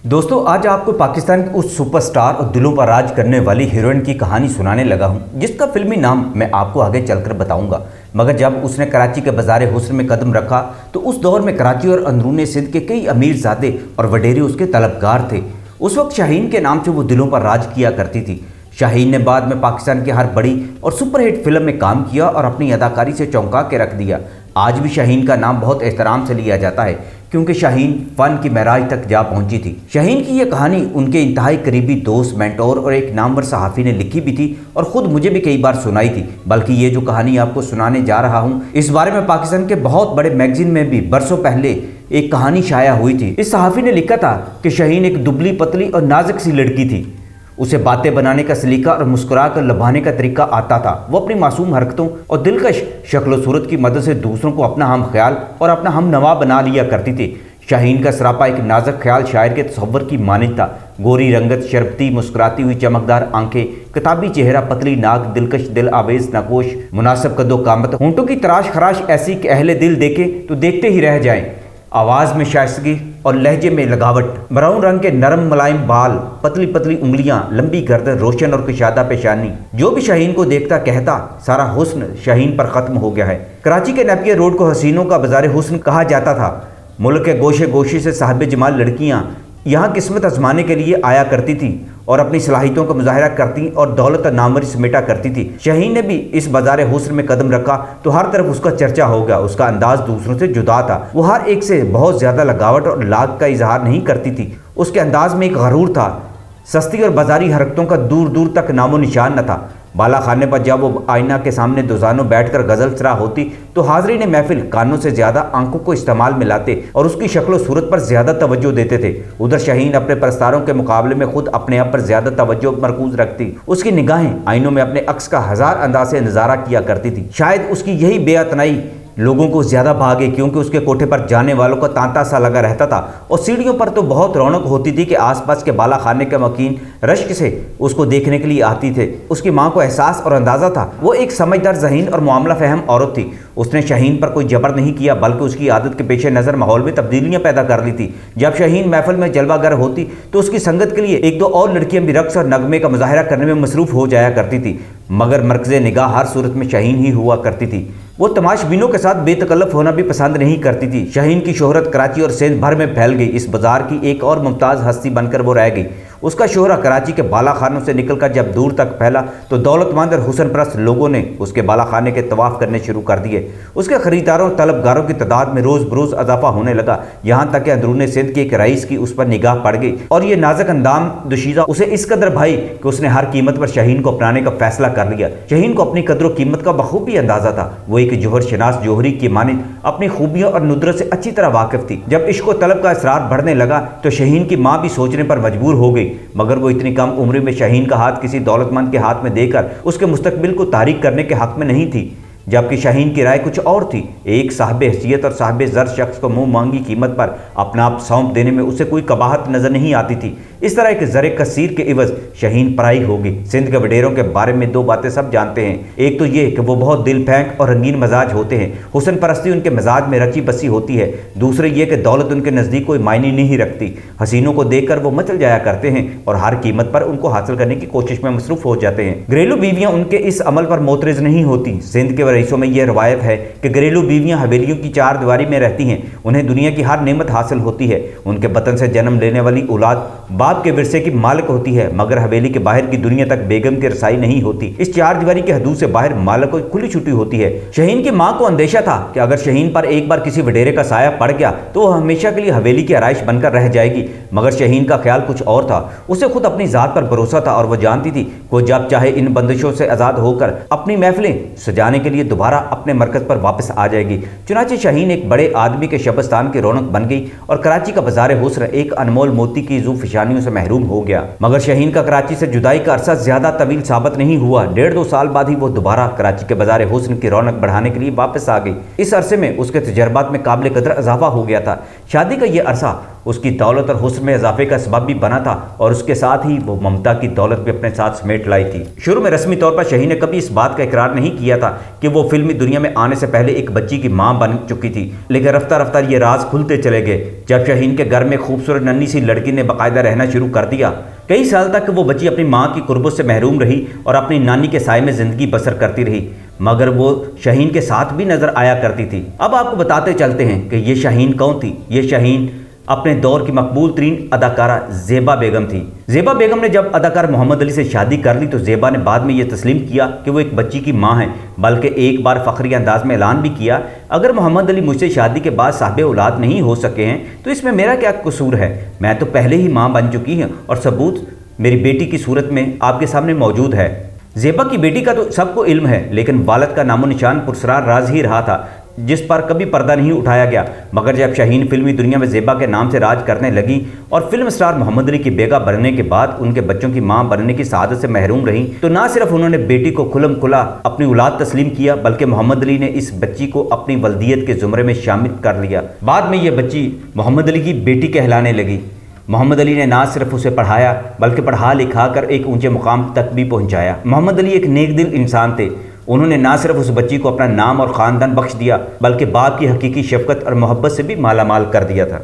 दोस्तों आज आपको पाकिस्तान की उस सुपरस्टार और दिलों पर राज करने वाली हीरोइन की कहानी सुनाने लगा हूं, जिसका फिल्मी नाम मैं आपको आगे चलकर बताऊंगा। मगर जब उसने कराची के बाज़ार हुस्न में कदम रखा तो उस दौर में कराची और अंदरून सिंध के कई अमीरजादे और वडेरे उसके तलबगार थे। उस वक्त शाहीन के नाम से वो दिलों पर राज किया करती थी। शाहीन ने बाद में पाकिस्तान की हर बड़ी और सुपरहिट फिल्म में काम किया और अपनी अदाकारी से चौंका के रख दिया। आज भी शाहीन का नाम बहुत एहतराम से लिया जाता है, क्योंकि शाहीन फन की महराज तक जा पहुंची थी। शाहीन की यह कहानी उनके इंतहाई करीबी दोस्त, मेंटोर और एक नामवर सहाफ़ी ने लिखी भी थी और ख़ुद मुझे भी कई बार सुनाई थी। बल्कि ये जो कहानी आपको सुनाने जा रहा हूँ, इस बारे में पाकिस्तान के बहुत बड़े मैगजीन में भी बरसों पहले एक कहानी शाया हुई थी। इस सहाफ़ी ने लिखा था कि शाहीन एक दुबली पतली और नाजुक सी लड़की थी। उसे बातें बनाने का सलीका और मुस्कुरा कर लभाने का तरीका आता था। वो अपनी मासूम हरकतों और दिलकश शक्ल सूरत की मदद से दूसरों को अपना हम ख्याल और अपना हम नवा बना लिया करती थी। शाहीन का सरापा एक नाजुक ख्याल शायर के तसव्वुर की मानित था। गोरी रंगत, शरबती मुस्कुराती हुई चमकदार आंखें, किताबी चेहरा, पतली नाक, दिलकश दिल आवेज नकोश, मुनासिब कदो कामत, होंठों की तराश खराश ऐसी कि अहले दिल देखे तो देखते ही रह जाएं। आवाज़ में शाइस्तगी और लहजे में लगावट, ब्राउन रंग के नरम मुलायम बाल, पतली पतली उंगलियां, लंबी गर्दन, रोशन और कुशादा पेशानी। जो भी शाहीन को देखता कहता सारा हुस्न शाहीन पर ख़त्म हो गया है। कराची के नेपियर रोड को हसीनों का बाज़ार हुस्न कहा जाता था। मुल्क के गोशे गोशे से साहिब जमाल लड़कियां यहाँ किस्मत आजमाने के लिए आया करती थी और अपनी सलाहियतों का मुजाहरा करती और दौलत और नामवरी समेटा करती थी। शाहीन ने भी इस बाज़ार हुस्न में कदम रखा तो हर तरफ उसका चर्चा हो गया। उसका अंदाज दूसरों से जुदा था। वो हर एक से बहुत ज़्यादा लगावट और लाग का इजहार नहीं करती थी। उसके अंदाज में एक गरूर था। सस्ती और बाजारी हरकतों का दूर दूर तक नामो निशान न था। बाला खाने पर जब वो आईना के सामने दोजानों बैठकर गज़ल सरा होती तो हाज़रीन महफिल कानों से ज़्यादा आंखों को इस्तेमाल में लाते और उसकी शक्ल सूरत पर ज़्यादा तवज्जो देते थे। उधर शाहीन अपने परस्तारों के मुकाबले में खुद अपने आप पर ज़्यादा तवज्जो मरकूज रखती। उसकी निगाहें आईनों में अपने अक्स का हज़ार अंदाज से नज़ारा किया करती थी। शायद उसकी यही बेअतनाई लोगों को ज़्यादा भागे, क्योंकि उसके कोठे पर जाने वालों का तांता सा लगा रहता था और सीढ़ियों पर तो बहुत रौनक होती थी कि आसपास के बाला खाने के मकीन रश्क से उसको देखने के लिए आती थे। उसकी माँ को एहसास और अंदाज़ा था। वो एक समझदार, ज़हीन और मामला फ़हम औरत थी। उसने शाहीन पर कोई जबर नहीं किया, बल्कि उसकी आदत के पेश नज़र माहौल में तब्दीलियाँ पैदा कर ली थी। जब शाहीन महफिल में जलवागर होती तो उसकी संगत के लिए एक दो और लड़कियाँ भी रक्स और नगमे का मुजाहरा करने में मसरूफ़ हो जाया करती थी, मगर मरकज़े निगाह हर सूरत में शाहीन ही हुआ करती थी। वो तमाशबीनों के साथ बेतकल्लफ होना भी पसंद नहीं करती थी। शाहीन की शोहरत कराची और सिंध भर में फैल गई। इस बाज़ार की एक और मुमताज़ हस्ती बनकर वो रह गई। उसका शोहरा कराची के बाला खानों से निकलकर जब दूर तक फैला तो दौलतमंद और हुस्न परस्त लोगों ने उसके बाला खाने के तवाफ़ करने शुरू कर दिए। उसके ख़रीदारों और तलबगारों की तादाद में रोज़ बरोज़ इजाफा होने लगा, यहाँ तक कि अंदरून सिंध के एक रईस की उस पर निगाह पड़ गई और ये नाजुक अंदाम दुशीज़ा उसे इस कदर भाई कि उसने हर कीमत पर शाहीन को अपनाने का फैसला कर लिया। शाहीन को अपनी कदर कीमत का बखूबी अंदाज़ा था। वो एक जौहर शनास जौहरी की मानित अपनी खूबियों और नुदरत से अच्छी तरह वाकिफ़ थी। जब इश्क व तलब का इसरार बढ़ने लगा तो शाहीन की माँ भी सोचने पर मजबूर हो गई, मगर वो इतनी कम उम्र में शाहीन का हाथ किसी दौलतमंद के हाथ में देकर उसके मुस्तकबिल को तारीक करने के हक में नहीं थी, जबकि शाहीन की राय कुछ और थी। एक साहिब हैसियत और साहिब ज़र शख्स को मुंह मांगी कीमत पर अपना आप सौंप देने में उसे कोई कबाहत नज़र नहीं आती थी। इस तरह के ज़र कसीर के इवज़ शाहीन पराई होगी। सिंध के वडेरों के बारे में दो बातें सब जानते हैं। एक तो ये कि वो बहुत दिल फेंक और रंगीन मजाज होते हैं। हुस्न परस्ती उनके मिजाज में रची बसी होती है। दूसरे ये कि दौलत उनके नज़दीक कोई मायने नहीं रखती। हसीनों को देखकर वो मचल जाया करते हैं और हर कीमत पर उनको हासिल करने की कोशिश में मसरूफ़ हो जाते हैं। घरेलू बीवियाँ उनके इस अमल पर मोतरज़ नहीं होती। सिंध के रईसों में यह रवायत है कि घरेलू बीवियाँ हवेलियों की चार दीवारी में रहती हैं। उन्हें दुनिया की हर नेमत हासिल होती है। उनके बतन से जन्म लेने वाली औलाद बाप के विरसे की मालिक होती है, मगर हवेली के बाहर की दुनिया तक बेगम की रसाई नहीं होती। इस चार दीवारी के हदूद से बाहर मालिक को खुली छुट्टी होती है। शाहीन की माँ को अंदेशा था कि अगर शाहीन पर एक बार किसी वडेरे का साया पड़ गया तो वह हमेशा के लिए हवेली की आराइश बनकर रह जाएगी। मगर शाहीन का ख्याल कुछ और था। उसे खुद अपनी ज़ात पर भरोसा था और वह जानती थी कि जब चाहे इन बंदिशों से आज़ाद होकर अपनी महफिलें सजाने के लिए दोबारा अपने मरकज़ पर वापस आ जाएगी। चुनांचे शाहीन एक बड़े आदमी के शबस्तान की रौनक बन गई और कराची का बाज़ार हुस्न एक अनमोल मोती की ज़ूफ़िशानियों से महरूम हो गया। मगर शाहीन का कराची से जुदाई का अरसा ज़्यादा तवील साबित नहीं हुआ। 1.5-2 साल बाद ही वो दोबारा कराची के बाज़ार हुस्न की रौनक बढ़ाने के लिए वापस आ गई। इस अरसे में उसके तजर्बात में काबिल कदर इजाफा हो गया था। शादी का ये अरसा उसकी दौलत और हुस्न में इजाफे का सबब भी बना था और उसके साथ ही वो ममता की दौलत भी अपने साथ समेट लाई थी। शुरू में रस्मी तौर पर शाहीन ने कभी इस बात का इकरार नहीं किया था कि वो फिल्मी दुनिया में आने से पहले एक बच्ची की मां बन चुकी थी, लेकिन रफ्तार रफ्तार ये राज खुलते चले गए जब शाहीन के घर में खूबसूरत नन्ही सी लड़की ने बाकायदा रहना शुरू कर दिया। कई साल तक वो बच्ची अपनी मां की कुर्बत से महरूम रही और अपनी नानी के साए में जिंदगी बसर करती रही, मगर वो शाहीन के साथ भी नजर आया करती थी। अब आपको बताते चलते हैं कि ये शाहीन कौन थी। ये शाहीन अपने दौर की मकबूल तरीन अदाकारा ज़ेबा बेगम थी। ज़ेबा बेगम ने जब अदाकार मोहम्मद अली से शादी कर ली तो ज़ेबा ने बाद में ये तस्लीम किया कि वो एक बच्ची की मां है, बल्कि एक बार फ़ख्री अंदाज में ऐलान भी किया, अगर मोहम्मद अली मुझसे शादी के बाद साहिब औलाद नहीं हो सके हैं तो इसमें मेरा क्या कसूर है, मैं तो पहले ही माँ बन चुकी हूँ और सबूत मेरी बेटी की सूरत में आपके सामने मौजूद है। ज़ेबा की बेटी का तो सबको इल्म है, लेकिन वालिद का नामो निशान पुरस्रार राज ही रहा था जिस पर कभी पर्दा नहीं उठाया गया। मगर जब शाहीन फिल्मी दुनिया में ज़ेबा के नाम से राज करने लगी और फिल्म स्टार मोहम्मद अली की बेगा बनने के बाद उनके बच्चों की मां बनने की सआदत से महरूम रही, तो ना सिर्फ उन्होंने बेटी को खुलम खुला अपनी औलाद तस्लीम किया, बल्कि मोहम्मद अली ने इस बच्ची को अपनी वल्दियत के ज़ुमरे में शामिल कर लिया। बाद में यह बच्ची मोहम्मद अली की बेटी कहलाने लगी। मोहम्मद अली ने ना सिर्फ उसे पढ़ाया बल्कि पढ़ा लिखा कर एक ऊंचे मुकाम तक भी पहुंचाया। मोहम्मद अली एक नेक दिल इंसान थे। उन्होंने ना सिर्फ उस बच्ची को अपना नाम और ख़ानदान बख्श दिया बल्कि बाप की हकीकी शफकत और मोहब्बत से भी माला माल कर दिया था।